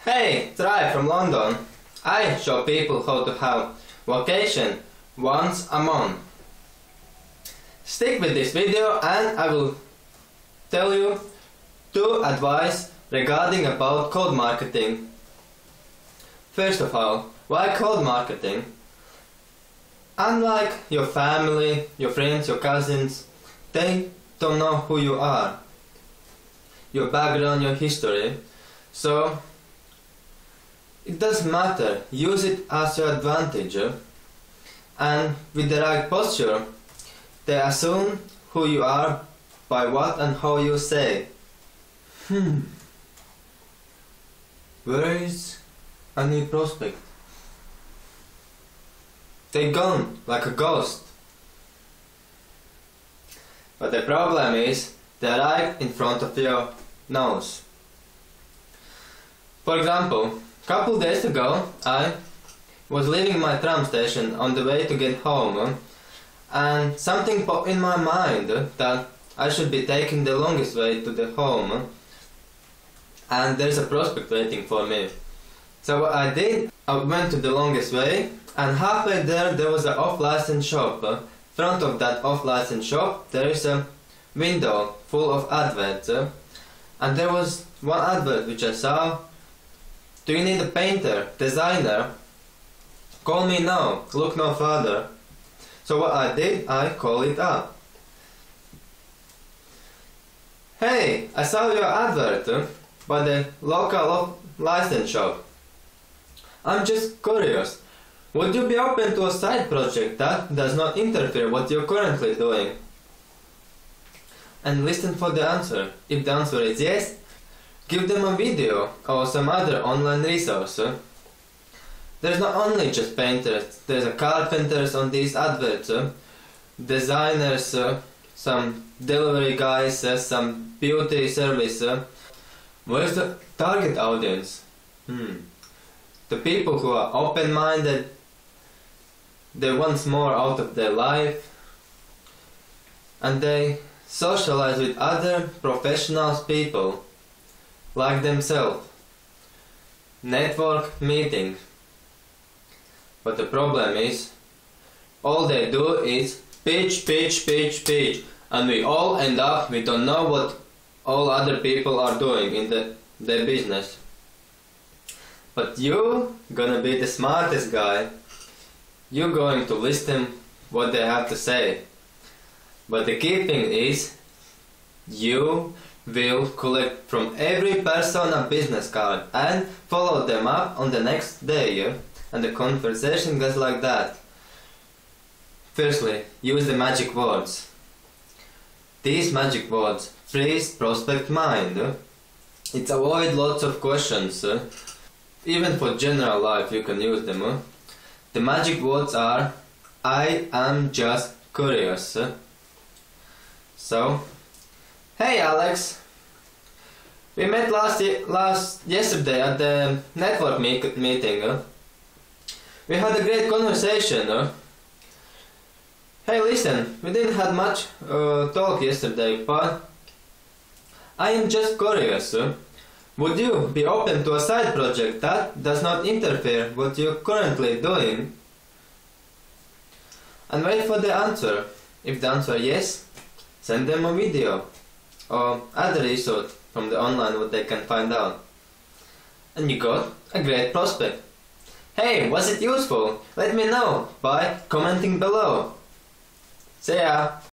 Hey, Try from London. I show people how to have vacation once a month. Stick with this video and I will tell you 2 advice regarding about cold marketing. First of all, why cold marketing? Unlike your family, your friends, your cousins, they don't know who you are, your background, your history. So it doesn't matter, use it as your advantage, and with the right posture they assume who you are by what and how you say. Where is a new prospect? They're gone like a ghost. But the problem is they're right in front of your nose. For example, couple days ago I was leaving my tram station on the way to get home, and something popped in my mind that I should be taking the longest way to the home, and there's a prospect waiting for me. So what I did, I went to the longest way, and halfway there was an off-license shop. In front of that off-license shop there is a window full of adverts, and there was one advert which I saw. Do you need a painter, designer? Call me now, look no further. So what I did, I called it up. Hey, I saw your advert by the local license shop. I'm just curious, would you be open to a side project that does not interfere with what you're currently doing? And listen for the answer. If the answer is yes, give them a video or some other online resource. There's not only just painters, there's a carpenters on these adverts, designers, some delivery guys, some beauty service. Where's the target audience? The people who are open-minded, they want more out of their life, and they socialize with other professional people like themselves. Network meetings. But the problem is, all they do is pitch, and we all end up, we don't know what all other people are doing in their business. But you gonna be the smartest guy. You're going to listen what they have to say. But the key thing is, you will collect from every person a business card and follow them up on the next day, and the conversation goes like that. Firstly, use the magic words. These magic words freeze prospect mind. It avoid lots of questions. Even for general life you can use them. The magic words are, I am just curious. So, hey Alex, we met yesterday at the network meeting. We had a great conversation. Hey, listen, we didn't have much talk yesterday, but I am just curious. Would you be open to a side project that does not interfere with what you're currently doing? And wait for the answer. If the answer is yes, send them a video or other resource from the online what they can find out. And you got a great prospect. Hey, was it useful? Let me know by commenting below. See ya!